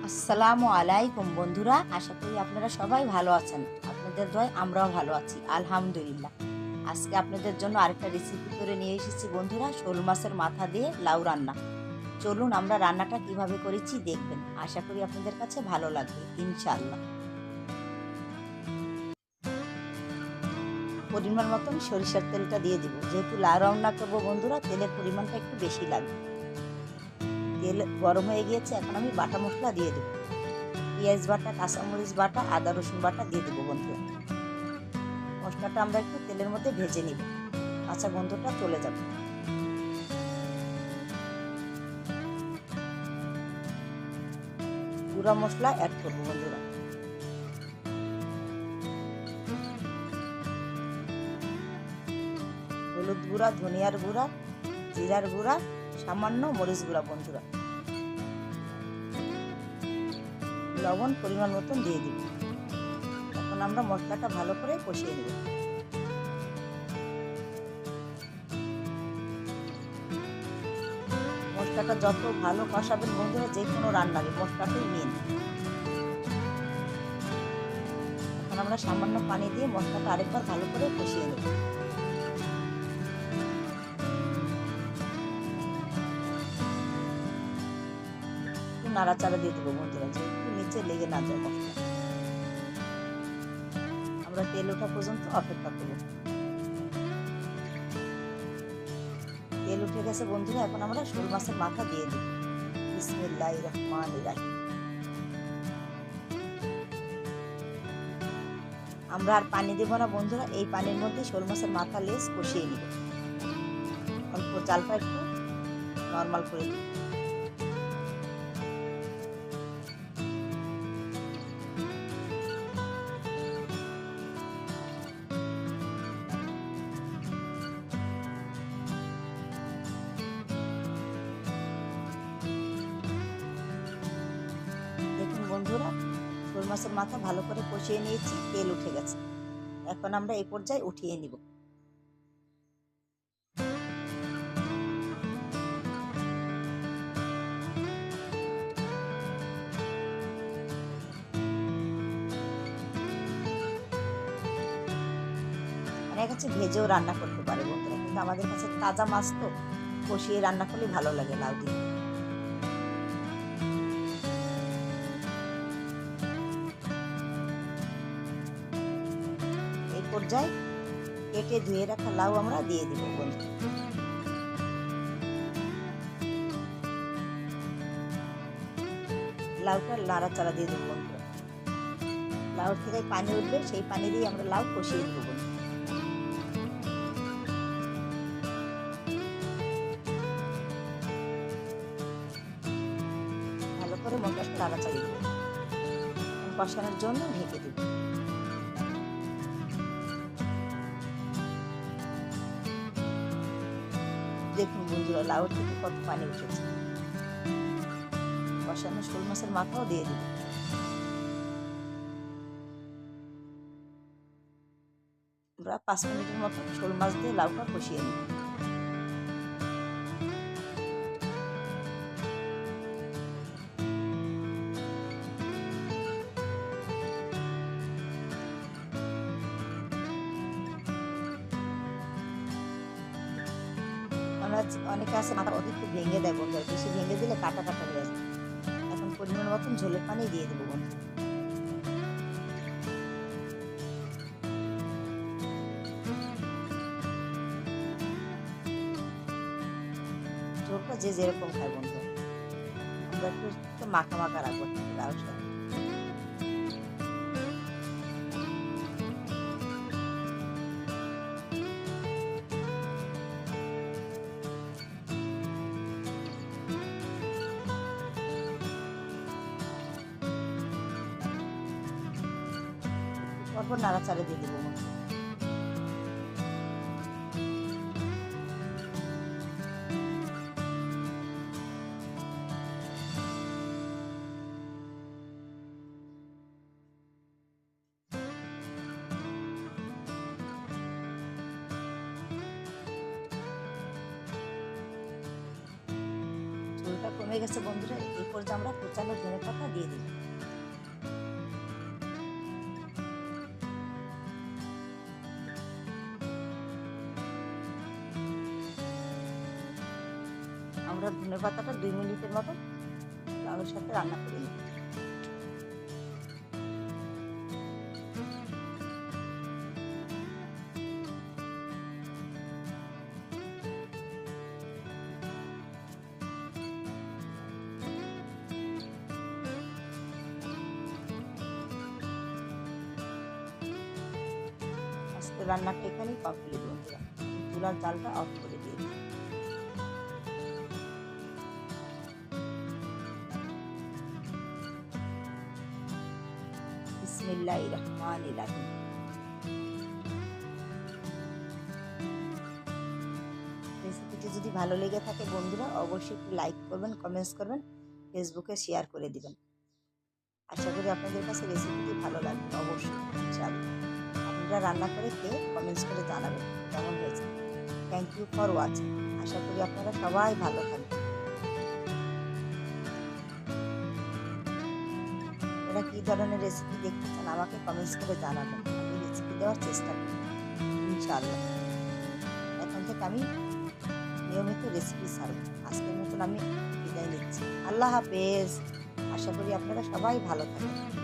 আসসালামু আলাইকুম বন্ধুরা, আশা করি আপনারা সবাই ভালো আছেন। আপনাদের দোয়ায় আমরাও ভালো আছি, আলহামদুলিল্লাহ। আজকে আপনাদের জন্য আরেকটা রেসিপি করে নিয়ে এসেছি বন্ধুরা, শোল মাছের মাথা দিয়ে লাউ রান্না। চলুন আমরা রান্নাটা কিভাবে করেছি দেখবেন। আশা করি আপনাদের কাছে ভালো লাগবে ইনশাআল্লাহ। পরিমাণ মতন সরিষার তেলটা দিয়ে দিব, যেহেতু লাউ রান্না করবো বন্ধুরা, তেলের পরিমাণটা একটু বেশি লাগবে। তেল গরম হয়ে গিয়েছে, এখন আমি বাটা মশলা দিয়ে দেবো। পেঁয়াজ বাটা, কাঁচামরিচ বাটা, আদা রসুন বাটা দিয়ে দেবো বন্ধুরা। মশলাটা আমরা একটু তেলের মধ্যে ভেজে নিব, কাঁচা গন্ধটা চলে যাবে। গুঁড়া মশলা অ্যাড করবো বন্ধুরা। হলুদ গুঁড়া, ধনিয়ার গুঁড়া, জিরার গুঁড়া, সামান্য মরিচ গুঁড়া বন্ধুরা। লবণ পরিমাণ মতন দিয়ে দিব। এখন আমরা মশলাটা ভালো করে কষিয়ে নেব। মশলাটা যত ভালো কষাবেন বন্ধুরা, যে কোনো রান্নারে মশলাটাই মেন। এখন আমরা সামান্য পানি দিয়ে মশলাটা আরেকবার ভালো করে কষিয়ে নেব। একটু নাড়াচাড়া দিয়ে দেবো বন্ধুরা, যে একটু নিচে লেগে না যায় মশলা। আমরা তেল ওঠা পর্যন্ত অপেক্ষা করব। তেল উঠে গেছে বন্ধুরা, এখন আমরা শোল মাছের মাথা দিয়ে দিই। বিসমিল্লাহির রহমানির রহিম। আমরা আর পানি দেব না বন্ধুরা, এই পানির মধ্যে শোল মাছের মাথা লেজ কষিয়ে নিব। অল্প জালটা একটু নর্মাল করে দিই। দেখুন বন্ধুরা, শোল মাছের মাথা ভালো করে কষিয়ে নিয়েছি, তেল উঠে গেছে। এখন আমরা এই পর্যায়ে উঠিয়ে নিব। অনেক কাছে ভেজেও রান্না করতে পারে বন্ধুরা, কিন্তু আমাদের কাছে তাজা মাছ তো কষিয়ে রান্না করলে ভালো লাগে লাউ দিয়ে। এই পর্যায়ে কেটে ধুয়ে রাখা লাউ আমরা দিয়ে দিব বন্ধু। লাউটা নাড়াচাড়া দিয়ে দেবো বন্ধুরা। লাউ থেকে পানি উঠবে, সেই পানি দিয়ে আমরা লাউ কষিয়ে দেবো বন্ধু। ভালো করে মশলাটা নাড়াচাড়া দেবো, কষানোর জন্য ঢেকে দেব। দেখুন বন্ধুরা, লাউ থেকে কত পানি উঠেছে। কষানো শোল মাছের মাথাও দিয়ে দিব। আমরা 5 মিনিটের মতো শোল মাছ দিয়ে লাউটা কষিয়ে নিই। অনেকে আছে মাথা অধিক ভেঙে দেয় বন্ধুরা, বেশি ভেঙে দিলে কাটা কাটা হয়ে যায়। এখন পরিমাণ মতন ঝোলের পানি দিয়ে দেবো বন্ধু। ঝোলটা যে যেরকম খায় বন্ধু, আমরা একটু মাখা মাখা রাখবো লাউর সাথে। তারপর নাড়াচাড়া দিয়ে দেবো বন্ধু। ঝোলটা কমে গেছে বন্ধুরা, এই পর্যায়ে আমরা কুচানো ধনেপাতা দিয়ে দিই। আমরা ধনেপাতাটা 2 মিনিটের মতো লাউয়ের সাথে রান্না করে নিই। আজকে রান্নাটা এখানেই কমপ্লিট বন্ধুরা। চুলার জালটা অফ করে দিয়ে দিই। বিসমিল্লাহির রহমানির রহিম। রেসিপিটি যদি ভালো লেগে থাকে বন্ধুরা, অবশ্যই একটু লাইক করবেন, কমেন্টস করবেন, ফেসবুকে শেয়ার করে দিবেন। আশা করি আপনাদের কাছে রেসিপিটি ভালো লাগবে। অবশ্যই ইনশাআল্লাহ আপনারা রান্না করে খেয়ে কমেন্টস করে জানাবেন কেমন হয়েছে। Thank you for watching. আশা করি আপনারা সবাই ভালো থাকবেন। আপনারা কী ধরনের রেসিপি দেখতে চান আমাকে কমেন্টস করে জানাবেন। আমি রেসিপি দেওয়ার চেষ্টা করি ইনশাআল্লাহ। এখন থেকে আমি নিয়মিত রেসিপি ছাড়ব। আজকের মতন আমি বিদায় নিচ্ছি। আল্লাহ হাফেজ। আশা করি আপনারা সবাই ভালো থাকবেন।